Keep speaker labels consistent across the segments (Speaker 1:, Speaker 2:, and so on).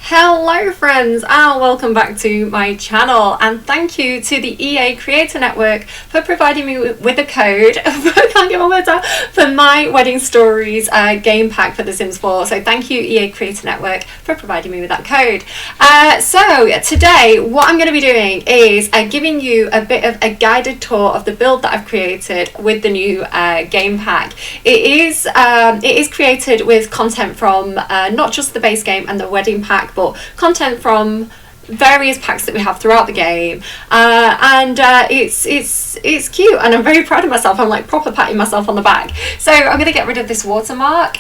Speaker 1: Hello friends and welcome back to my channel, and thank you to the EA Creator Network for providing me with a code I can't get my words out, for my Wedding Stories game pack for The Sims 4. So thank you EA Creator Network for providing me with that code. So today what I'm going to be doing is giving you a bit of a guided tour of the build that I've created with the new game pack. It is created with content from not just the base game and the wedding pack, but content from various packs that we have throughout the game, and it's cute, and I'm very proud of myself. I'm like proper patting myself on the back. So I'm going to get rid of this watermark.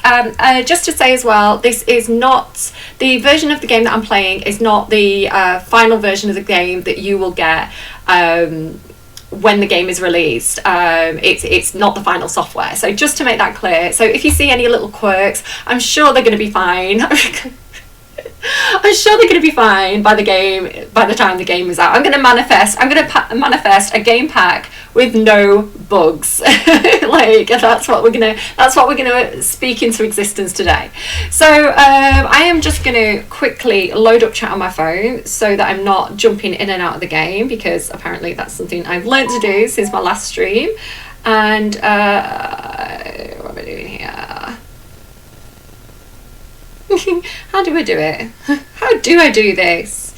Speaker 1: Just to say as well, this is not the version of the game that I'm playing, is not the final version of the game that you will get when the game is released. It's not the final software, so just to make that clear. So if you see any little quirks, I'm sure they're going to be fine. I'm sure they're going to be fine by the time the game is out. I'm going to manifest a game pack with no bugs. Like that's what we're gonna speak into existence today. So I am just going to quickly load up chat on my phone so that I'm not jumping in and out of the game, because apparently that's something I've learned to do since my last stream. And what am I doing here? How do I do it? How do I do this?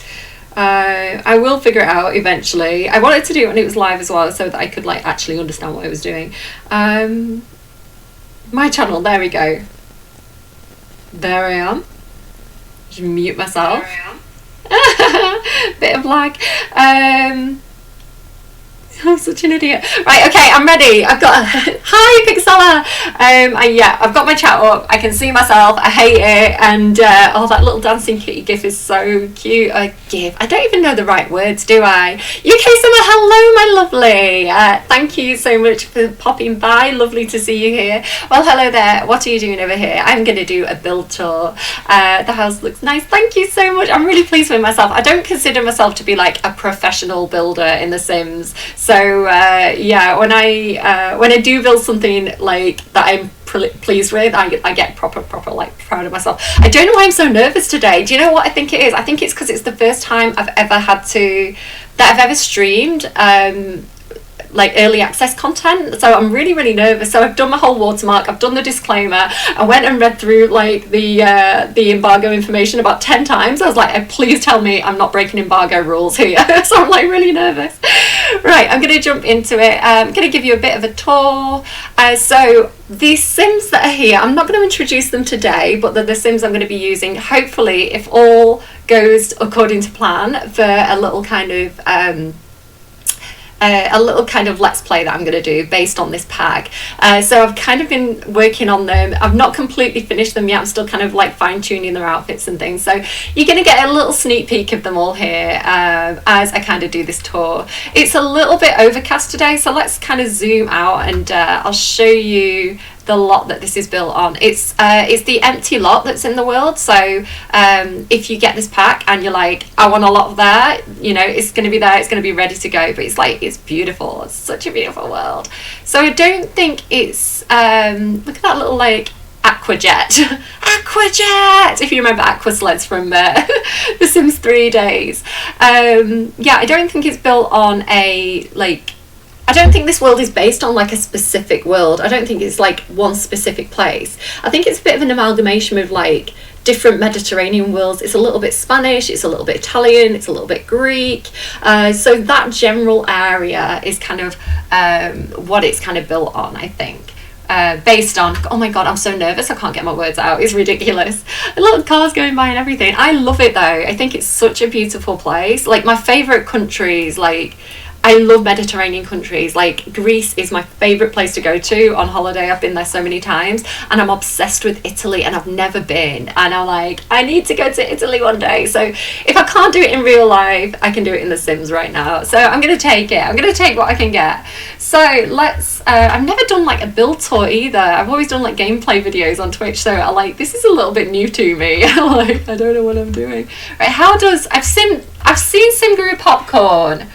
Speaker 1: I will figure it out eventually. I wanted to do it when it was live as well, so that I could like actually understand what I was doing. My channel, there we go. There I am. Just mute myself. Bit of lag. I'm such an idiot. Right, okay, I'm ready. I've got hi Pixella. Yeah, I've got my chat up. I can see myself. I hate it. And oh, that little dancing kitty gif is so cute. I don't even know the right words, do I? UK Summer, hello my lovely. Thank you so much for popping by. Lovely to see you here. Well, hello there. What are you doing over here? I'm going to do a build tour. The house looks nice. Thank you so much. I'm really pleased with myself. I don't consider myself to be like a professional builder in The Sims. So yeah, when I do build something like that I'm pleased with, I get proper like proud of myself. I don't know why I'm so nervous today. Do you know what I think it is? I think it's because it's the first time I've ever streamed like early access content, so I'm really nervous. So I've done my whole watermark, I've done the disclaimer, I went and read through like the embargo information about 10 times. I was like, please tell me I'm not breaking embargo rules here. So I'm like really nervous. Right, I'm going to jump into it. I'm going to give you a bit of a tour. So these Sims that are here, I'm not going to introduce them today, but they're the Sims I'm going to be using, hopefully, if all goes according to plan, for a little kind of let's play that I'm going to do based on this pack. So I've kind of been working on them. I've not completely finished them yet. I'm still kind of like fine-tuning their outfits and things. So you're going to get a little sneak peek of them all here as I kind of do this tour. It's a little bit overcast today, so let's kind of zoom out and I'll show you the lot that this is built on. It's the empty lot that's in the world. So if you get this pack and you're like, I want a lot of that, you know, it's going to be there, it's going to be ready to go. But it's like, it's beautiful. It's such a beautiful world. So I don't think it's look at that little like aquajet. Aquajet, if you remember aqua sleds from the Sims 3 days. Yeah, I don't think it's built on a like, I don't think this world is based on like a specific world. I don't think it's like one specific place. I think it's a bit of an amalgamation of like different Mediterranean worlds. It's a little bit Spanish, it's a little bit Italian, it's a little bit Greek. So that general area is kind of what it's kind of built on, I think. Based on, oh my god, I'm so nervous, I can't get my words out, it's ridiculous. A lot of cars going by and everything. I love it though. I think it's such a beautiful place. Like my favourite countries, like I love Mediterranean countries. Like Greece is my favourite place to go to on holiday. I've been there so many times, and I'm obsessed with Italy, and I've never been, and I'm like, I need to go to Italy one day. So if I can't do it in real life, I can do it in The Sims right now. So I'm going to take it. I'm going to take what I can get. So let's I've never done like a build tour either. I've always done like gameplay videos on Twitch, so I like, this is a little bit new to me. Like, I don't know what I'm doing. Right, I've seen Simguru Popcorn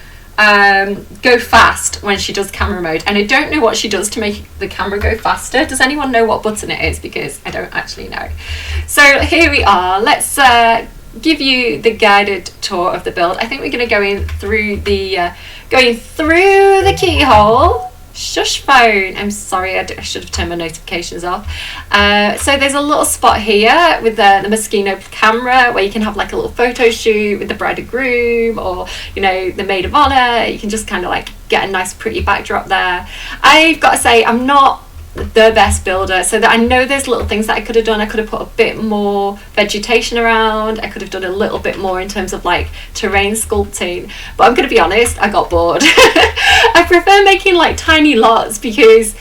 Speaker 1: go fast when she does camera mode, and I don't know what she does to make the camera go faster. Does anyone know what button it is? Because I don't actually know. So here we are. Let's give you the guided tour of the build. I think we're going to go in through the keyhole. Shush phone. I'm sorry, I should have turned my notifications off. So there's a little spot here with the Moschino camera where you can have like a little photo shoot with the bride and groom, or the maid of honor. You can just kind of like get a nice pretty backdrop there. I've got to say, I'm not the best builder, so that I know there's little things that I could have done. I could have put a bit more vegetation around. I could have done a little bit more in terms of like terrain sculpting, but I'm gonna be honest, I got bored. I prefer making like tiny lots, because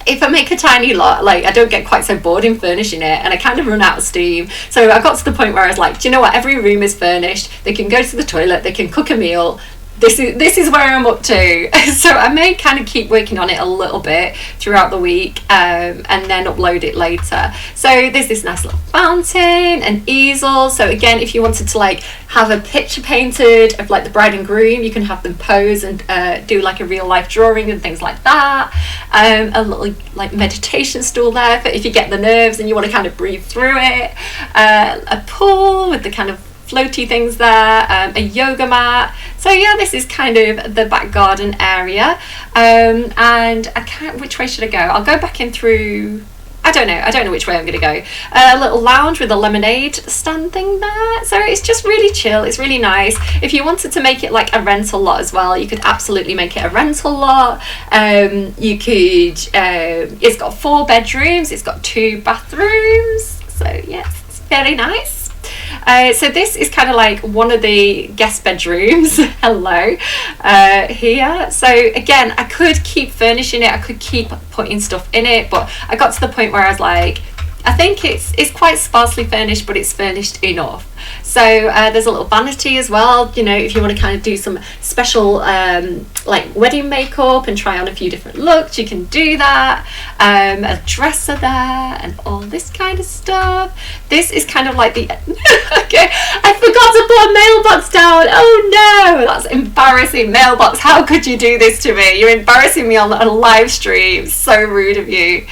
Speaker 1: if I make a tiny lot, like, I don't get quite so bored in furnishing it, and I kind of run out of steam. So I got to the point where I was like, do you know what, every room is furnished, they can go to the toilet, they can cook a meal. This is where I'm up to. So I may kind of keep working on it a little bit throughout the week, and then upload it later. So there's this nice little fountain, an easel. So again, if you wanted to like have a picture painted of like the bride and groom, you can have them pose and do like a real life drawing and things like that. A little like meditation stool there for if you get the nerves and you want to kind of breathe through it. A pool with the kind of floaty things there, a yoga mat. So yeah, this is kind of the back garden area, and I can't, which way should I go? I'll go back in through, I don't know which way I'm gonna go. A little lounge with a lemonade stand thing there, so it's just really chill, it's really nice. If you wanted to make it like a rental lot as well, you could absolutely make it a rental lot. You could, it's got 4 bedrooms, it's got 2 bathrooms, so yes, it's very nice. So this is kind of like one of the guest bedrooms. Hello, here. So again, I could keep furnishing it, I could keep putting stuff in it, but I got to the point where I was like, I think it's quite sparsely furnished, but it's furnished enough. So there's a little vanity as well, if you want to kind of do some special like wedding makeup and try on a few different looks, you can do that. A dresser there and all this kind of stuff. This is kind of like the okay, I forgot to put a mailbox down. Oh no, that's embarrassing. Mailbox, how could you do this to me? You're embarrassing me on a live stream. So rude of you.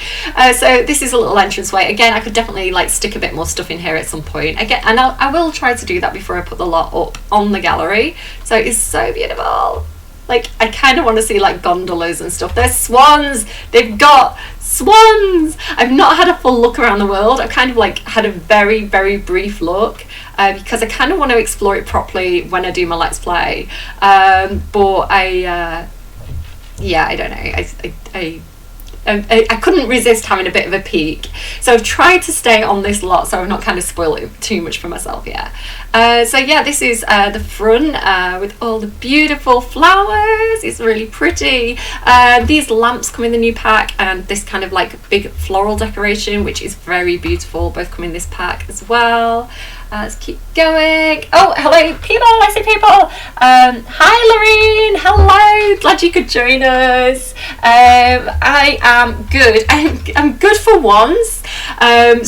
Speaker 1: So this is a little entranceway. Again, I could definitely like stick a bit more stuff in here at some point. Again, and I will try to do that before I put the lot up on the gallery. So it's so beautiful. Like, I kind of want to see like gondolas and stuff. There's swans. They've got swans. I've not had a full look around the world. I've kind of like had a very, very brief look, because I kind of want to explore it properly when I do my Let's Play. But I don't know. I couldn't resist having a bit of a peek, so I've tried to stay on this lot so I've not kind of spoiled it too much for myself yet. So yeah, this is the front with all the beautiful flowers. It's really pretty. These lamps come in the new pack, and this kind of like big floral decoration, which is very beautiful, both come in this pack as well. Let's keep going. Oh, hello people, I see people. Hi Lorraine, hello, glad you could join us. I am good. I'm good for once.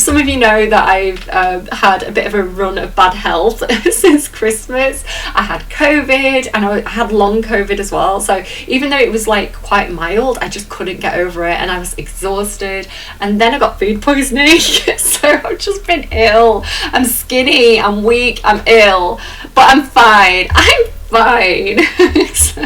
Speaker 1: Some of you know that I've had a bit of a run of bad health since Christmas. I had COVID, and I had long COVID as well, so even though it was like quite mild, I just couldn't get over it, and I was exhausted, and then I got food poisoning. So I've just been ill. I'm skinny, I'm weak, I'm ill, but I'm fine. I'm fine. So,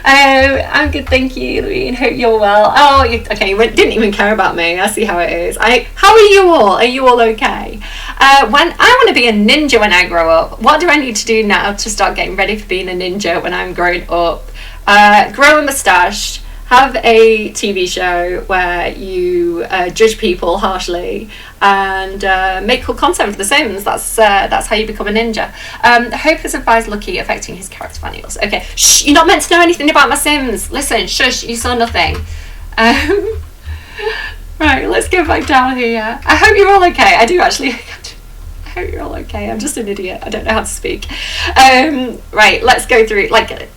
Speaker 1: I'm good, thank you, Louise. Hope you're well. Oh, okay, you didn't even care about me. I see how it is. How are you all? Are you all okay? When I want to be a ninja when I grow up, what do I need to do now to start getting ready for being a ninja when I'm grown up? Grow a moustache, have a TV show where you judge people harshly, and make cool content for The Sims. That's how you become a ninja. Hope has advised Lucky affecting his character values. Okay, shh, you're not meant to know anything about my Sims. Listen, shush, you saw nothing. Right, let's go back down here. I hope you're all okay. I do actually. I hope you're all okay. I'm just an idiot. I don't know how to speak. Right, let's go through like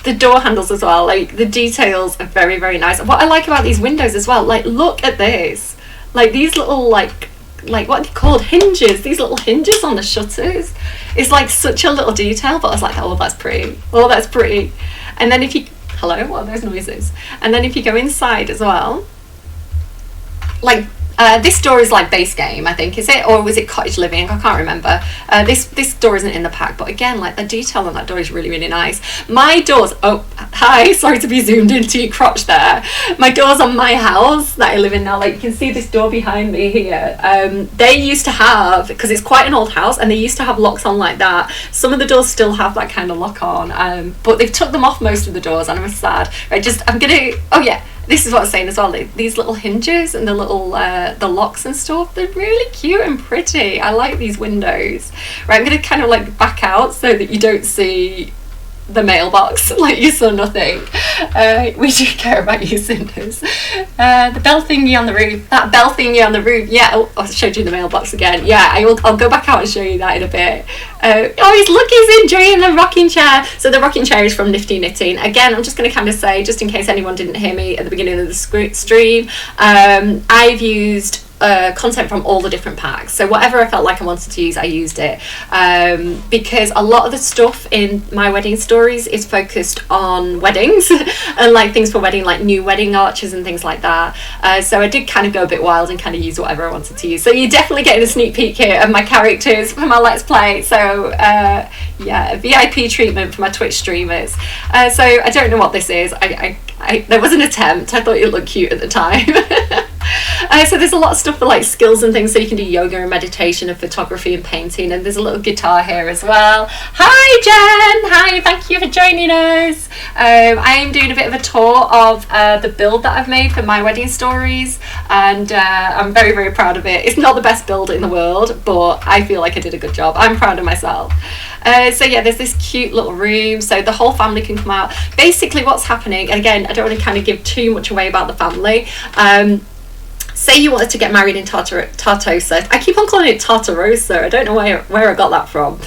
Speaker 1: the door handles as well. Like, the details are very, very nice. What I like about these windows as well, like, look at this. Like, these little like what are they called? Hinges. These little hinges on the shutters. It's like such a little detail, but I was like, oh, that's pretty. Oh, that's pretty. And then if you, hello, what are those noises? And then if you go inside as well, like, This door is like base game, I think, is it? Or was it cottage living? I can't remember. This door isn't in the pack, but again, like the detail on that door is really, really nice. My doors, oh, hi, sorry to be zoomed into your crotch there. My doors on my house that I live in now, like you can see this door behind me here. They used to have, because it's quite an old house, and they used to have locks on like that. Some of the doors still have that kind of lock on, but they've took them off most of the doors, and I'm sad. Right, I'm gonna, oh yeah, this is what I was saying as well, these little hinges and the little the locks and stuff, they're really cute and pretty. I like these windows. Right, I'm gonna kind of like back out so that you don't see the mailbox, like you saw nothing. We do care about you, Cinders. The bell thingy on the roof, that bell thingy on the roof, yeah. Oh, I showed you the mailbox again. Yeah, I'll go back out and show you that in a bit. He's enjoying the rocking chair. So the rocking chair is from Nifty Knitting. Again, I'm just going to kind of say, just in case anyone didn't hear me at the beginning of the stream, I've used content from all the different packs, so whatever I felt like I wanted to use, I used it, because a lot of the stuff in my wedding stories is focused on weddings and like things for wedding, like new wedding arches and things like that, so I did kind of go a bit wild and kind of use whatever I wanted to use. So you're definitely getting a sneak peek here of my characters for my Let's Play. So yeah, a VIP treatment for my Twitch streamers. So I don't know what this is. There was an attempt. I thought it looked cute at the time. So there's a lot of stuff for like skills and things, so you can do yoga and meditation and photography and painting, and there's a little guitar here as well. Hi Jen! Hi, thank you for joining us. I am doing a bit of a tour of the build that I've made for my wedding stories, and I'm very, very proud of it. It's not the best build in the world, but I feel like I did a good job. I'm proud of myself. So yeah, there's this cute little room, so the whole family can come out. Basically what's happening, and again, I don't want to kind of give too much away about the family. Say you wanted to get married in Tartosa. I keep on calling it Tartarosa. I don't know where I got that from.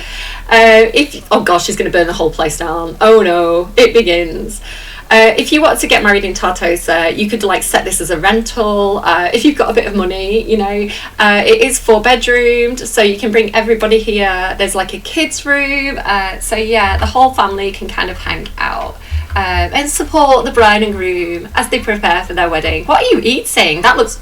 Speaker 1: Oh gosh, she's going to burn the whole place down. Oh no, it begins. If you want to get married in Tartosa, you could like set this as a rental. If you've got a bit of money, you know, it is 4-bedroomed, so you can bring everybody here. There's like a kids room, so yeah, the whole family can kind of hang out. And support the bride and groom as they prepare for their wedding. What are you eating? That looks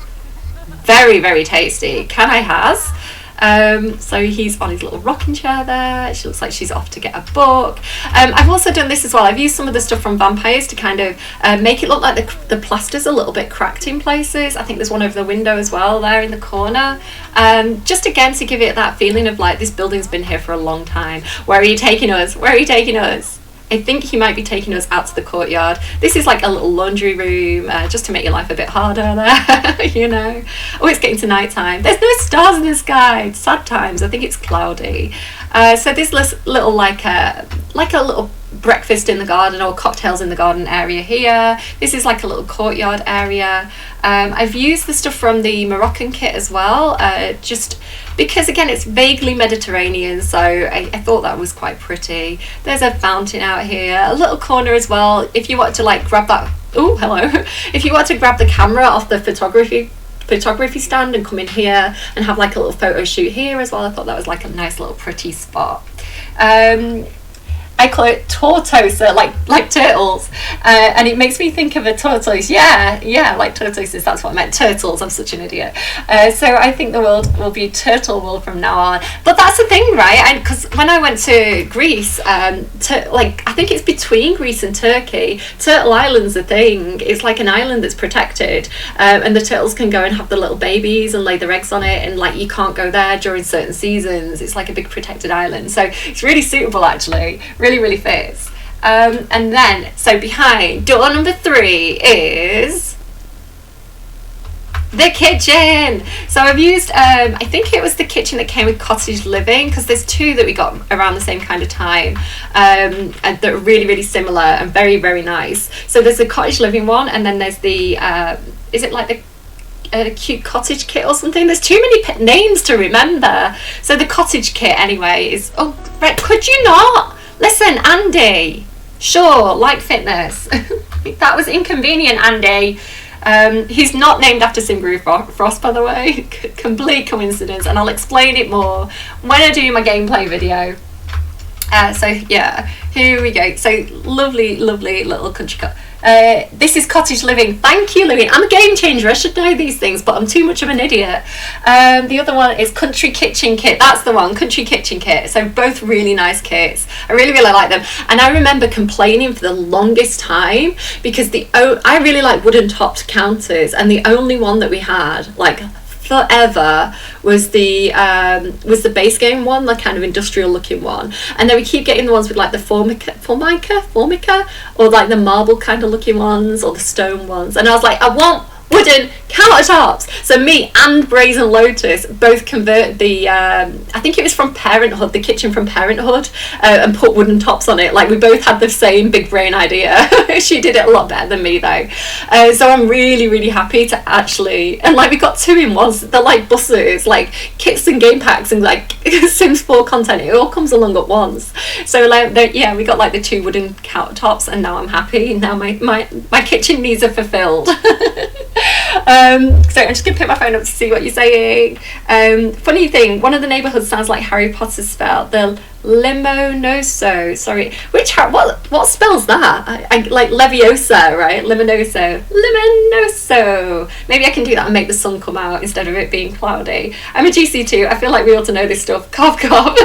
Speaker 1: very, very tasty. Can I has? So he's on his little rocking chair there. She looks like she's off to get a book. I've also done this as well. I've used some of the stuff from Vampires to kind of make it look like the plaster's a little bit cracked in places. I think there's one over the window as well there in the corner. Just again to give it that feeling of like this building's been here for a long time. Where are you taking us? Where are you taking us? I think he might be taking us out to the courtyard. This is like a little laundry room, just to make your life a bit harder there, you know. Oh, it's getting to night time. There's no stars in the sky. It's sad times. I think it's cloudy. So this little like a little breakfast in the garden or cocktails in the garden area here. This is like a little courtyard area. I've used the stuff from the Moroccan kit as well, just because again it's vaguely Mediterranean, so I thought that was quite pretty. There's a fountain out here, a little corner as well if you want to like grab that, oh hello, if you want to grab the camera off the photography stand and come in here and have like a little photo shoot here as well. I thought that was like a nice little pretty spot. I call it Tortosa, like turtles, and it makes me think of a tortoise. Yeah, like tortoises, that's what I meant, turtles, I'm such an idiot. So I think the world will be turtle world from now on. But that's the thing, right? Because when I went to Greece, I think it's between Greece and Turkey, Turtle Island's a thing. It's like an island that's protected, and the turtles can go and have the little babies and lay their eggs on it, and like you can't go there during certain seasons. It's like a big protected island, so it's really suitable actually. Really fits. And then so behind door number 3 is the kitchen. So I've used I think it was the kitchen that came with Cottage Living, because there's 2 that we got around the same kind of time, and they're really similar and very nice. So there's the Cottage Living one, and then there's the is it like the cute cottage kit or something? There's too many names to remember. So the cottage kit anyway is, oh right, could you not listen, Andy? Sure, like fitness. That was inconvenient, Andy. He's not named after Simbru Frost, by the way. Complete coincidence, and I'll explain it more when I do my gameplay video. So yeah, here we go. So lovely little country This is cottage living. Thank you, Louie. I'm a game changer. I should know these things, but I'm too much of an idiot. The other one is country kitchen kit. That's the one, country kitchen kit. So both really nice kits. I really, really like them. And I remember complaining for the longest time because I really like wooden topped counters, and the only one that we had, like forever, was the base game one, the kind of industrial looking one, and then we keep getting the ones with like the formica, or like the marble kind of looking ones, or the stone ones, and I was like, I want wooden countertops. So me and Brazen Lotus both converted the I think it was from Parenthood, the kitchen from Parenthood, and put wooden tops on it. Like, we both had the same big brain idea. She did it a lot better than me though. So I'm really, really happy to actually, and like we got 2-in-1s. They're like buses, like kits and game packs and like Sims 4 content. It all comes along at once. So like, yeah, we got like the 2 wooden countertops, and now I'm happy. Now my kitchen needs are fulfilled. So I'm just gonna pick my phone up to see what you're saying. Funny thing, one of the neighbourhoods sounds like Harry Potter spell, the Limonoso. Sorry, what spells that? I like Leviosa, right? Liminoso. Maybe I can do that and make the sun come out instead of it being cloudy. I'm a GC2. I feel like we ought to know this stuff. Cough, cough.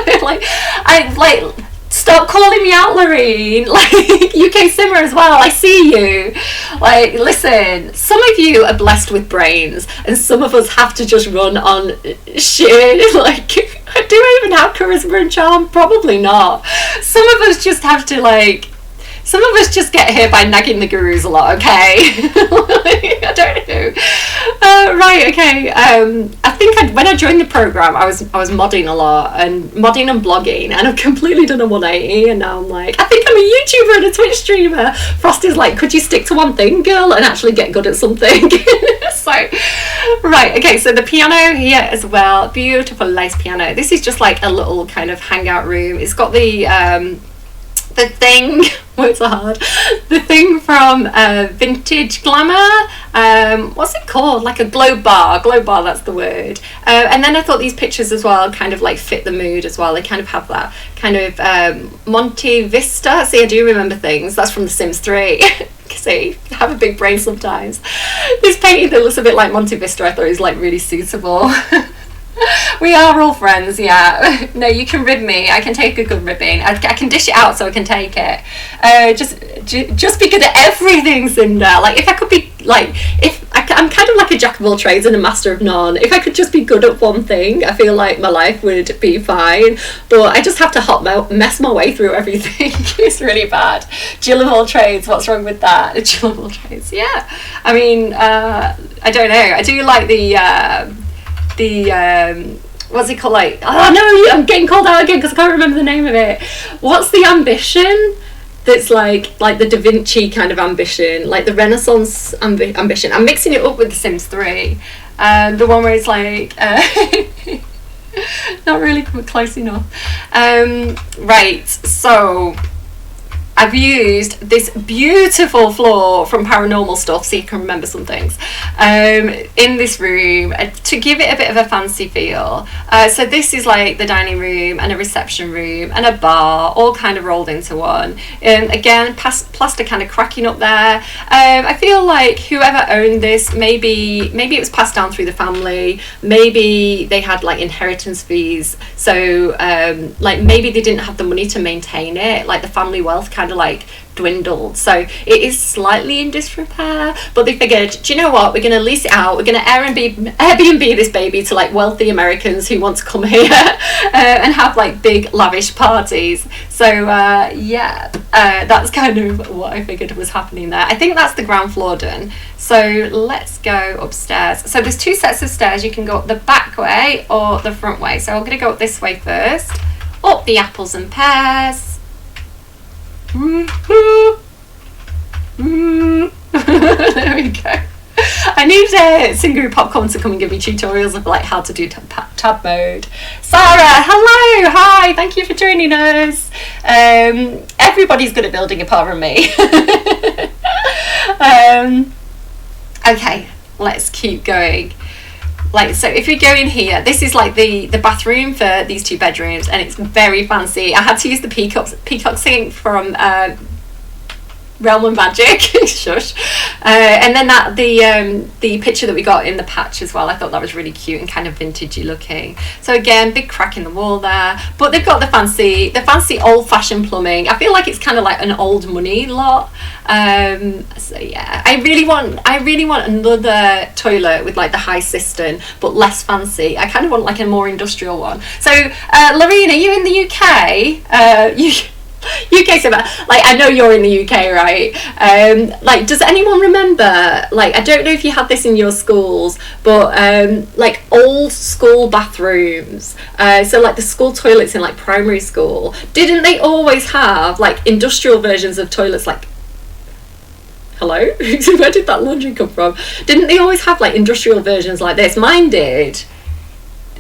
Speaker 1: Stop calling me out, Lorraine. Like, UK Simmer as well. I see you. Like, listen, some of you are blessed with brains, and some of us have to just run on shit. Like, do I even have charisma and charm? Probably not. Some of us just have to, like, some of us just get here by nagging the gurus a lot, okay? I don't know. Right, okay. I think when I joined the program, I was modding a lot, and modding and blogging, and I've completely done a 180, and now I'm like, I think I'm a YouTuber and a Twitch streamer. Frosty's like, could you stick to one thing, girl, and actually get good at something? So, right, okay, so the piano here as well. Beautiful lace piano. This is just like a little kind of hangout room. It's got the thing, words are hard, the thing from Vintage Glamour, what's it called, like a glow bar, that's the word. And then I thought these pictures as well kind of like fit the mood as well. They kind of have that kind of Monte Vista. See, I do remember things. That's from The Sims 3. See, I have a big brain sometimes. This painting that looks a bit like Monte Vista, I thought was like really suitable. We are all friends, yeah. No, you can rib me. I can take a good ribbing. I can dish it out so I can take it. Just be good at everything, Cinder. Like, if I could be, like, I'm kind of like a jack of all trades and a master of none. If I could just be good at one thing, I feel like my life would be fine. But I just have to mess my way through everything. It's really bad. Jill of all trades, what's wrong with that? Jill of all trades, yeah. I mean, I don't know. I do like what's it called, like, oh no, I'm getting called out again because I can't remember the name of it. What's the ambition that's like the Da Vinci kind of ambition, like the Renaissance ambition? I'm mixing it up with The Sims 3, the one where it's like not really close enough. Right, so I've used this beautiful floor from Paranormal Stuff, so you can remember some things, in this room to give it a bit of a fancy feel. So this is like the dining room and a reception room and a bar, all kind of rolled into one. Again, plaster kind of cracking up there. I feel like whoever owned this, maybe it was passed down through the family, maybe they had like inheritance fees, so like maybe they didn't have the money to maintain it, like the family wealth kind of like dwindled, so it is slightly in disrepair, but they figured, do you know what, we're going to lease it out, we're going to Airbnb this baby to like wealthy Americans who want to come here and have like big lavish parties. So yeah, that's kind of what I figured was happening there. I think that's the ground floor done, so let's go upstairs. So there's 2 sets of stairs. You can go up the back way or the front way, so I'm going to go up this way first, up the apples and pears. There we go. I need Singer Popcorn to come and give me tutorials of like how to do tab mode. Sarah, hello, hi, thank you for joining us. Everybody's good at building apart from me. Okay, let's keep going. Like, so if we go in here, this is like the bathroom for these 2 bedrooms, and it's very fancy. I had to use the peacock sink from realm of magic. Shush. And then the picture that we got in the patch as well, I thought that was really cute and kind of vintagey looking. So again, big crack in the wall there, but they've got the fancy old-fashioned plumbing. I feel like it's kind of like an old money lot. So yeah, I really want another toilet with like the high cistern but less fancy. I kind of want like a more industrial one. So Lorena, are you in the UK? UK, so like I know you're in the UK, right? Like, does anyone remember, like, I don't know if you had this in your schools, but like old school bathrooms, so like the school toilets in like primary school, didn't they always have like industrial versions of toilets? Like, hello? Where did that laundry come from? Didn't they always have like industrial versions like this? Mine did.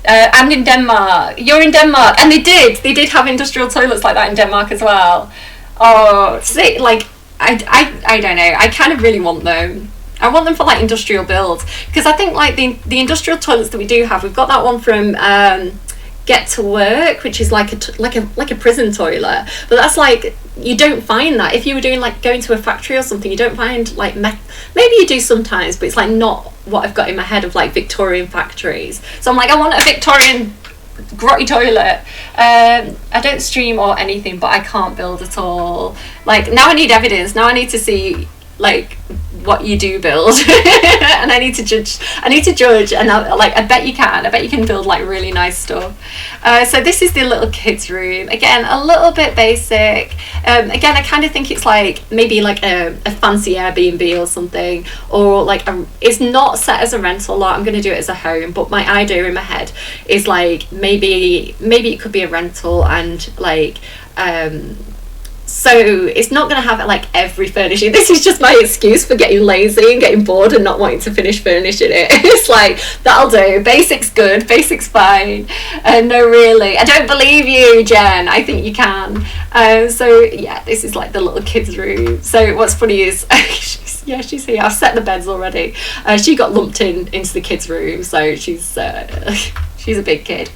Speaker 1: I'm in Denmark. You're in Denmark, and they did have industrial toilets like that in Denmark as well. Oh, see, like I don't know. I kind of really want them. I want them for like industrial builds, because I think like the industrial toilets that we do have, we've got that one from Get to Work, which is like a prison toilet, but that's like, you don't find that if you were doing like going to a factory or something. You don't find like maybe you do sometimes, but it's like not what I've got in my head of like Victorian factories. So I'm like, I want a Victorian grotty toilet. I don't stream or anything, but I can't build at all. Like, now I need evidence. Now I need to see like what you do build and I need to judge, and I bet you can build like really nice stuff. So this is the little kids room, again a little bit basic. Again, I kind of think it's like maybe like a fancy Airbnb or something, or like it's not set as a rental lot. I'm going to do it as a home, but my idea in my head is like maybe it could be a rental, and like so it's not going to have like every furnishing. This is just my excuse for getting lazy and getting bored and not wanting to finish furnishing it. It's like, that'll do. Basics good, basics fine. No, really, I don't believe you, Jen. I think you can. So yeah, this is like the little kids' room. So what's funny is she's here. I've set the beds already. She got lumped into the kids' room, so she's a big kid.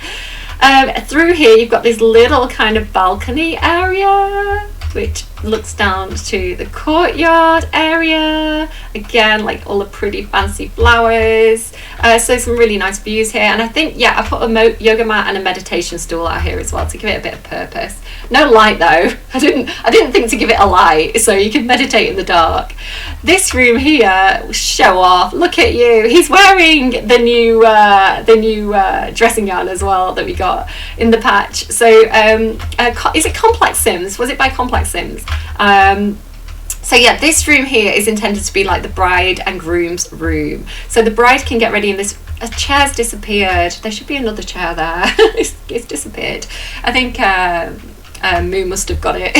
Speaker 1: Through here you've got this little kind of balcony area which looks down to the courtyard area. Again, like all the pretty fancy flowers. So some really nice views here. And I think, yeah, I put a yoga mat and a meditation stool out here as well to give it a bit of purpose. No light though. I didn't think to give it a light, so you can meditate in the dark. This room here, show off. Look at you. He's wearing the new dressing gown as well that we got in the patch. So is it Complex Sims? Was it by Complex Sims? So yeah, this room here is intended to be like the bride and groom's room. So the bride can get ready in this. A chair's disappeared. There should be another chair there. It's disappeared. I think Moo must have got it.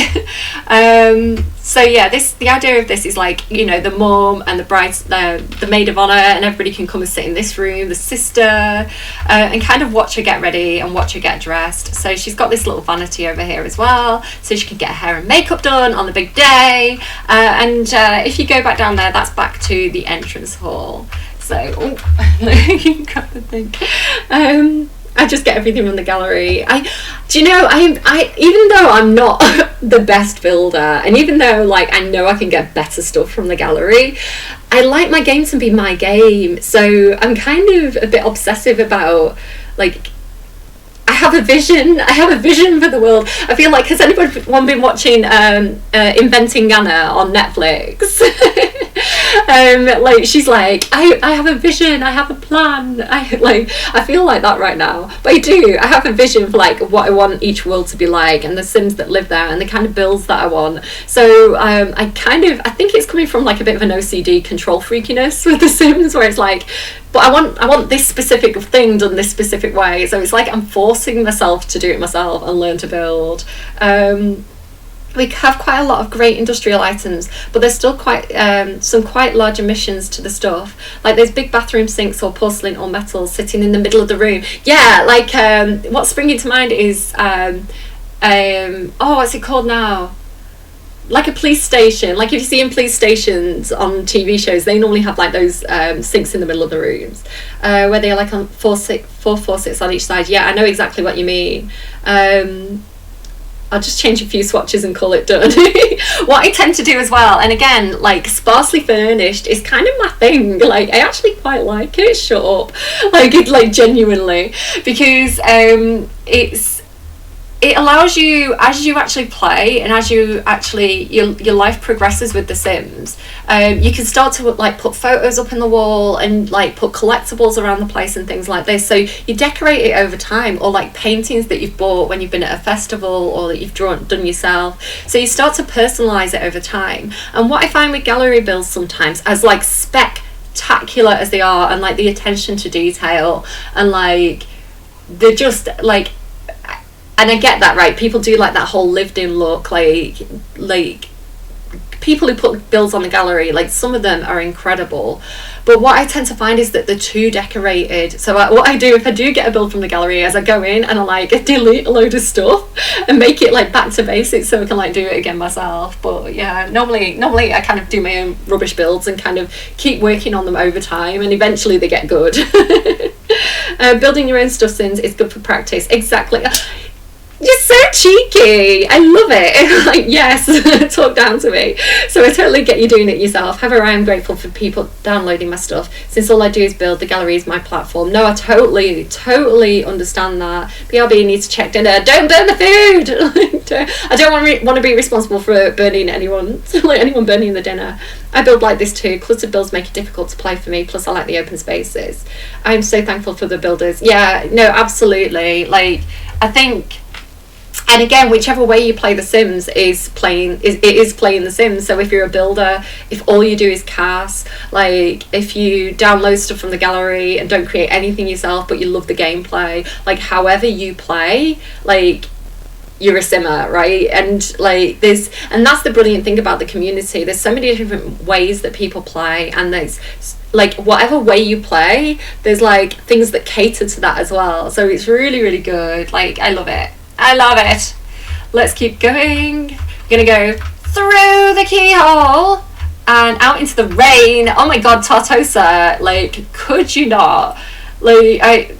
Speaker 1: So yeah, the idea of this is like, you know, the mum and the bride's the maid of honor, and everybody can come and sit in this room, the sister, and kind of watch her get ready and watch her get dressed. So she's got this little vanity over here as well, so she can get her hair and makeup done on the big day. And if you go back down there, that's back to the entrance hall. So you can grab the thing. I just get everything from the gallery. I even though I'm not the best builder, and even though like I know I can get better stuff from the gallery, I like my game to be my game. So I'm kind of a bit obsessive about, like, I have a vision for the world. I feel like, has anyone been watching Inventing Anna on Netflix? Like, she's like, I have a vision, I have a plan. I feel like that right now, but I do. I have a vision for like what I want each world to be like, and the Sims that live there, and the kind of builds that I want. So I think it's coming from like a bit of an OCD control freakiness with the Sims, where it's like, but I want this specific thing done this specific way. So it's like I'm forcing myself to do it myself and learn to build. We have quite a lot of great industrial items, but there's still quite some quite large emissions to the stuff. Like there's big bathroom sinks or porcelain or metal sitting in the middle of the room. Yeah, like what's springing to mind is what's it called now? Like a police station. Like if you see in police stations on TV shows, they normally have like those sinks in the middle of the rooms, where they're like on 4 faucets on each side. Yeah, I know exactly what you mean. I'll just change a few swatches and call it done. What I tend to do as well, and again, like sparsely furnished is kind of my thing. Like I actually quite like it. Shut up, like it, like genuinely, because it allows you, as you actually play and as you actually your life progresses with The Sims, you can start to like put photos up in the wall and like put collectibles around the place and things like this. So you decorate it over time, or like paintings that you've bought when you've been at a festival or that you've done yourself. So you start to personalize it over time. And what I find with gallery builds sometimes, as like spectacular as they are, and like the attention to detail, and like they're just like, and I get that, right? People do like that whole lived-in look, like people who put builds on the gallery, like some of them are incredible. But what I tend to find is that they're too decorated. So what I do, if I do get a build from the gallery, is I go in and I like delete a load of stuff and make it like back to basics, so I can like do it again myself. But yeah, normally I kind of do my own rubbish builds and kind of keep working on them over time, and eventually they get good. Building your own stuff, Sims, is good for practice. Exactly. You're so cheeky. I love it. Like, yes, talk down to me. So I totally get you doing it yourself. However, I am grateful for people downloading my stuff, since all I do is build. The gallery is my platform. No, I totally understand that. BRB needs to check dinner. Don't burn the food. I don't want to be responsible for burning anyone, like anyone burning the dinner. I build like this too. Cluttered builds make it difficult to play for me. Plus, I like the open spaces. I'm so thankful for the builders. Yeah, no, absolutely. Like, I think. And again, whichever way you play The Sims is playing The Sims. So if you're a builder, if all you do is cast, like if you download stuff from the gallery and don't create anything yourself, but you love the gameplay, like however you play, like you're a simmer, right? And like this, and that's the brilliant thing about the community. There's so many different ways that people play, and there's like whatever way you play, there's like things that cater to that as well. So it's really, really good. Like I love it. I love it. Let's keep going. I'm gonna go through the keyhole and out into the rain. Oh my god, Tartosa, like could you not? Like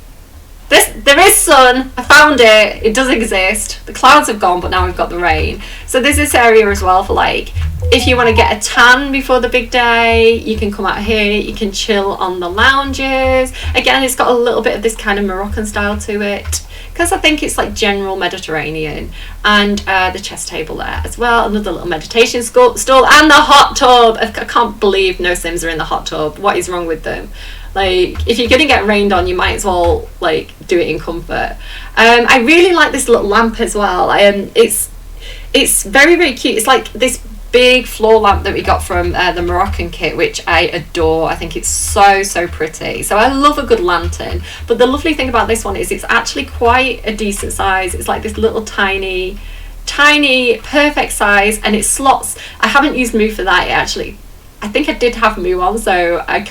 Speaker 1: there is sun. I found it. It does exist. The clouds have gone, but now we've got the rain. So there's this area as well for like if you want to get a tan before the big day, you can come out here. You can chill on the lounges. Again, it's got a little bit of this kind of Moroccan style to it, because I think it's like general Mediterranean. And the chess table there as well, another little meditation stall, and the hot tub. I can't believe no Sims are in the hot tub. What is wrong with them? Like if you're gonna get rained on, you might as well like do it in comfort. I really like this little lamp as well. It's very, very cute. It's like this big floor lamp that we got from the Moroccan kit, which I adore. I think it's so pretty. So I love a good lantern. But the lovely thing about this one is it's actually quite a decent size. It's like this little tiny perfect size, and it slots. I haven't used Moo for that actually. I think I did have Moo on, so I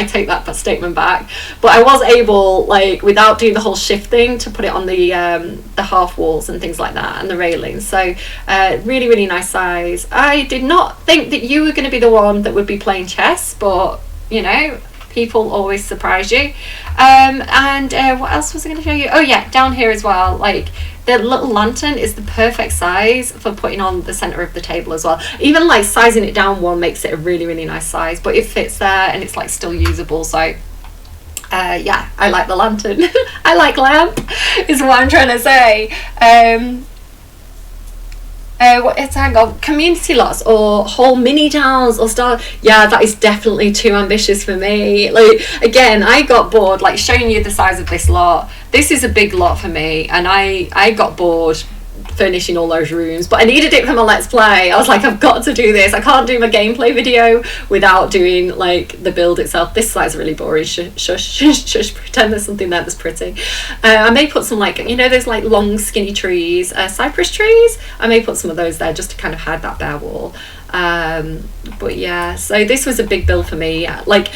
Speaker 1: take that statement back. But I was able, like, without doing the whole shift thing, to put it on the half walls and things like that, and the railings. So really, really nice size. I did not think that you were going to be the one that would be playing chess, but you know, people always surprise you. And what else was I going to show you? Oh yeah, down here as well, like the little lantern is the perfect size for putting on the center of the table as well. Even like sizing it down one makes it a really, really nice size, but it fits there and it's like still usable. So yeah, I like the lantern. I like lamp is what I'm trying to say. Hang on, community lots or whole mini towns or stuff. Yeah, that is definitely too ambitious for me. Like again, I got bored, like showing you the size of this lot. This is a big lot for me, and I got bored furnishing all those rooms, but I needed it for my Let's Play. I was like, I've got to do this. I can't do my gameplay video without doing like the build itself. This side's really boring. Shush, pretend there's something there that's pretty. I may put some, like, you know, there's like long skinny trees, cypress trees. I may put some of those there just to kind of hide that bare wall. But yeah, so this was a big build for me. Like,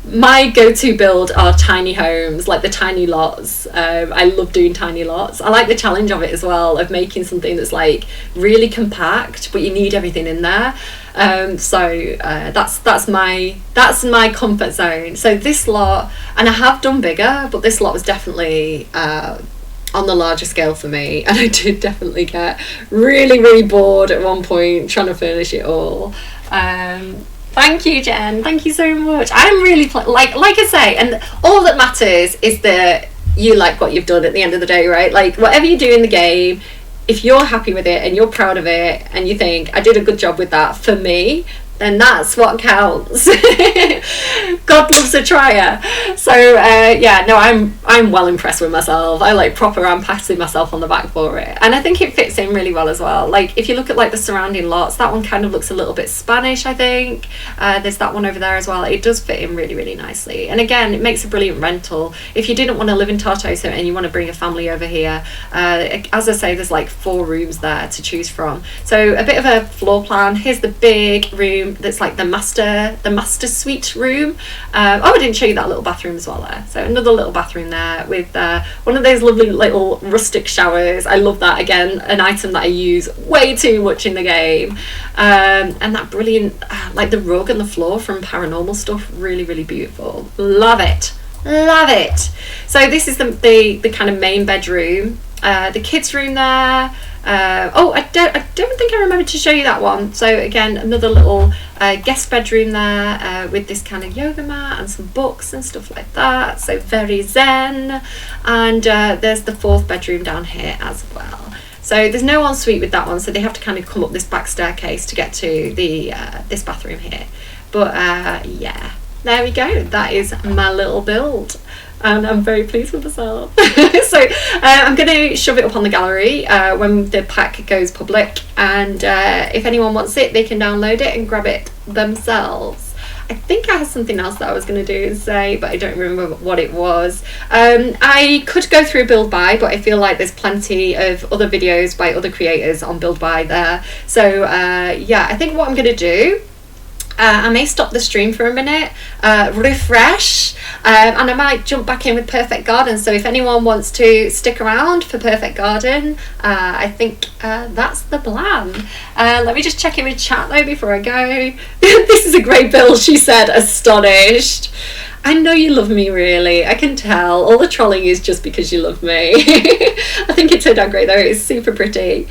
Speaker 1: my go-to build are tiny homes, like the tiny lots. I love doing tiny lots. I like the challenge of it as well, of making something that's like really compact, but you need everything in there. So that's my comfort zone. So this lot, and I have done bigger, but this lot was definitely on the larger scale for me, and I did definitely get really bored at one point trying to furnish it all. Thank you, Jen. Thank you so much. I'm really like I say, and all that matters is that you like what you've done at the end of the day, right? Like whatever you do in the game, if you're happy with it and you're proud of it and you think I did a good job with that for me, then that's what counts. God loves a trier. So yeah, no, I'm well impressed with myself. I like proper, I'm patting myself on the back for it, and I think it fits in really well as well. Like if you look at like the surrounding lots, that one kind of looks a little bit Spanish, I think. There's that one over there as well. It does fit in really nicely, and again, it makes a brilliant rental if you didn't want to live in Tortosa and you want to bring a family over here. As I say, there's like 4 rooms there to choose from. So a bit of a floor plan. Here's the big room that's like the master suite room. I didn't show you that little bathroom as well there. So another little bathroom there with one of those lovely little rustic showers. I love that. Again, an item that I use way too much in the game. And that brilliant like the rug and the floor from Paranormal Stuff, really beautiful. Love it. So this is the kind of main bedroom. The kids room there. I don't think I remembered to show you that one. So again, another little guest bedroom there with this kind of yoga mat and some books and stuff like that. So very zen. And there's the 4th bedroom down here as well. So there's no ensuite with that one, so they have to kind of come up this back staircase to get to the this bathroom here. But yeah, there we go. That is my little build. And I'm very pleased with myself. So I'm going to shove it up on the gallery when the pack goes public, and if anyone wants it, they can download it and grab it themselves. I think I had something else that I was going to do and say, but I don't remember what it was. I could go through Build By, but I feel like there's plenty of other videos by other creators on Build By there. So yeah, I think what I'm going to do, I may stop the stream for a minute, refresh, and I might jump back in with Perfect Garden. So if anyone wants to stick around for Perfect Garden, I think that's the plan. Let me just check in with chat though before I go. This is a great build, she said, astonished. I know you love me, really. I can tell. All the trolling is just because you love me. I think it turned out great though. It's super pretty.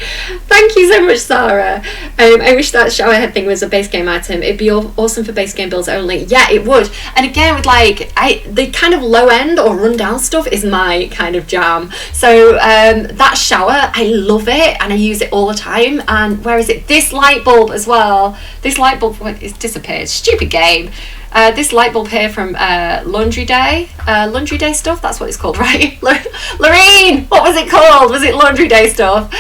Speaker 1: Thank you so much, Sarah. I wish that shower head thing was a base game item. It'd be awesome for base game builds only. Yeah, it would. And again, with like the kind of low end or run down stuff is my kind of jam. So that shower, I love it and I use it all the time. And where is it? This light bulb as well. This light bulb, it's disappeared. Stupid game. This light bulb here from Laundry Day stuff, that's what it's called, right? Lorraine, what was it called? Was it Laundry Day stuff?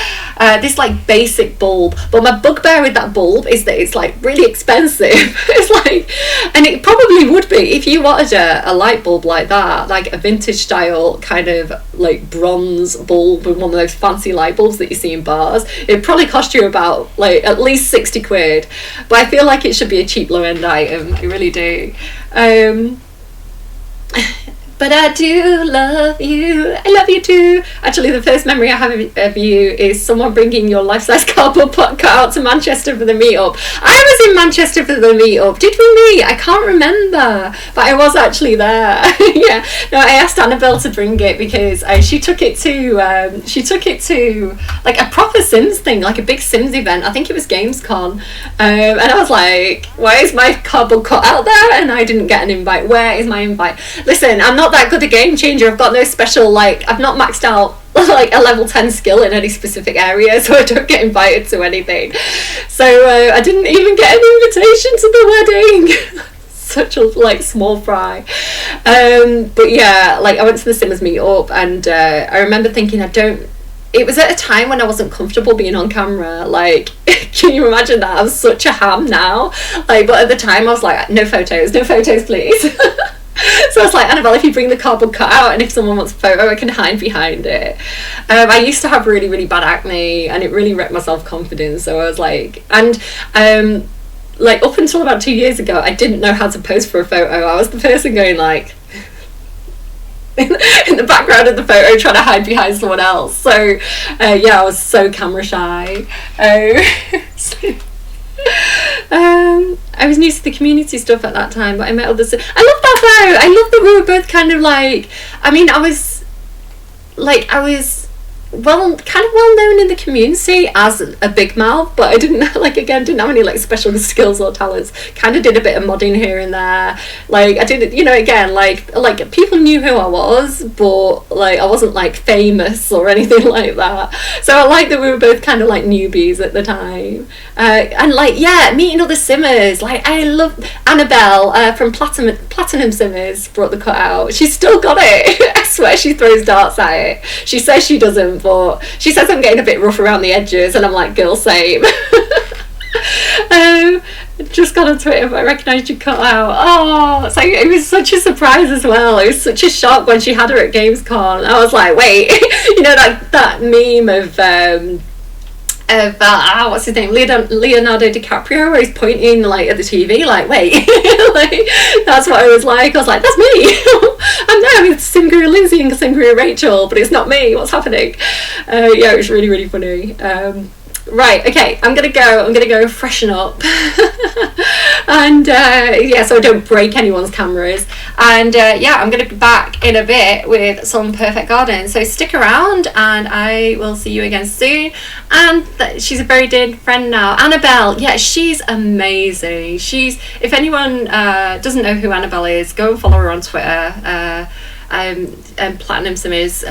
Speaker 1: This like basic bulb, but my bugbear with that bulb is that it's like really expensive. It's like, and it probably would be if you wanted a light bulb like that, like a vintage style kind of like bronze bulb with one of those fancy light bulbs that you see in bars. It'd probably cost you about like at least 60 quid, but I feel like it should be a cheap low end item. I really do. But I do love you. I love you too. Actually, the first memory I have of you is someone bringing your life-size cardboard cut out to Manchester for the meetup. I was in Manchester for the meetup. Did we meet? I can't remember, but I was actually there. Yeah. No, I asked Annabelle to bring it because she took it to like a proper Sims thing, like a big Sims event. I think it was Gamescom, and I was like, why is my cardboard cut out there? And I didn't get an invite. Where is my invite? Listen, I'm not that good a game changer. I've got no special, like, I've not maxed out like a level 10 skill in any specific area, so I don't get invited to anything. So I didn't even get an invitation to the wedding. Such a like small fry. But yeah, like I went to the Simmers meetup, and I remember thinking it was at a time when I wasn't comfortable being on camera. Like, can you imagine that? I'm such a ham now. Like, but at the time I was like, no photos please. So I was like, Annabelle, if you bring the cardboard cut out and if someone wants a photo, I can hide behind it. I used to have really, really bad acne, and it really wrecked my self-confidence. So I was like, and like up until about 2 years ago, I didn't know how to pose for a photo. I was the person going like in the background of the photo trying to hide behind someone else. So yeah, I was so camera shy. I was new to the community stuff at that time, but I met others. I love that though. I love that we were both kind of like, I mean, I was kind of well known in the community as a big mouth, but I didn't didn't have any like special skills or talents. Kind of did a bit of modding here and there. Like I did, again, like people knew who I was, but like I wasn't like famous or anything like that. So I like that we were both kind of like newbies at the time. And like, yeah, meeting other simmers. Like I love Annabelle from Platinum Simmers brought the cutout. She's still got it. I swear she throws darts at it. She says she doesn't, but she says I'm getting a bit rough around the edges, and I'm like, girl, same. Just got on Twitter, but I recognised your cutout. Oh, it's like, it was such a surprise as well. It was such a shock when she had her at Gamescom. I was like, wait, that meme of what's his name, Leonardo DiCaprio, where he's pointing like at the TV, like, wait, like, that's what I was like. I was like, that's me. I'm with Sim Guru Lindsay and Sim Guru Rachel, but it's not me. What's happening? Yeah, it was really, really funny. Right, okay, I'm gonna go freshen up and so I don't break anyone's cameras, and I'm gonna be back in a bit with some Perfect Garden, so stick around and I will see you again soon. And she's a very dear friend now, Annabelle. Yeah, she's amazing. If anyone doesn't know who Annabelle is, go and follow her on Twitter. Platinum Simmers.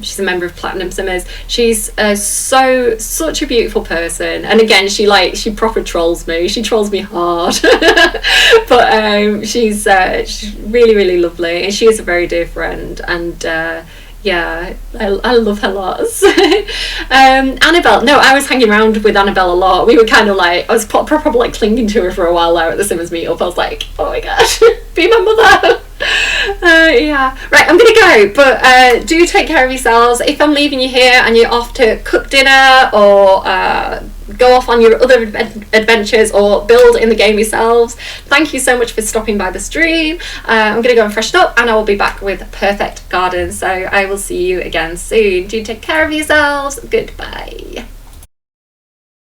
Speaker 1: She's a member of Platinum Simmers. She's such a beautiful person, and again, she proper trolls me. She trolls me hard, but she's really, really lovely, and she is a very dear friend, and I love her lots. Annabelle, no, I was hanging around with Annabelle a lot. We were kind of like, I was probably like clinging to her for a while there at the Simmers meetup. I was like, oh my gosh, be my mother. Right, I'm gonna go, but do take care of yourselves. If I'm leaving you here and you're off to cook dinner or go off on your other adventures or build in the game yourselves, thank you so much for stopping by the stream. I'm gonna go and freshen up, and I will be back with Perfect Garden, so I will see you again soon. Do take care of yourselves. Goodbye.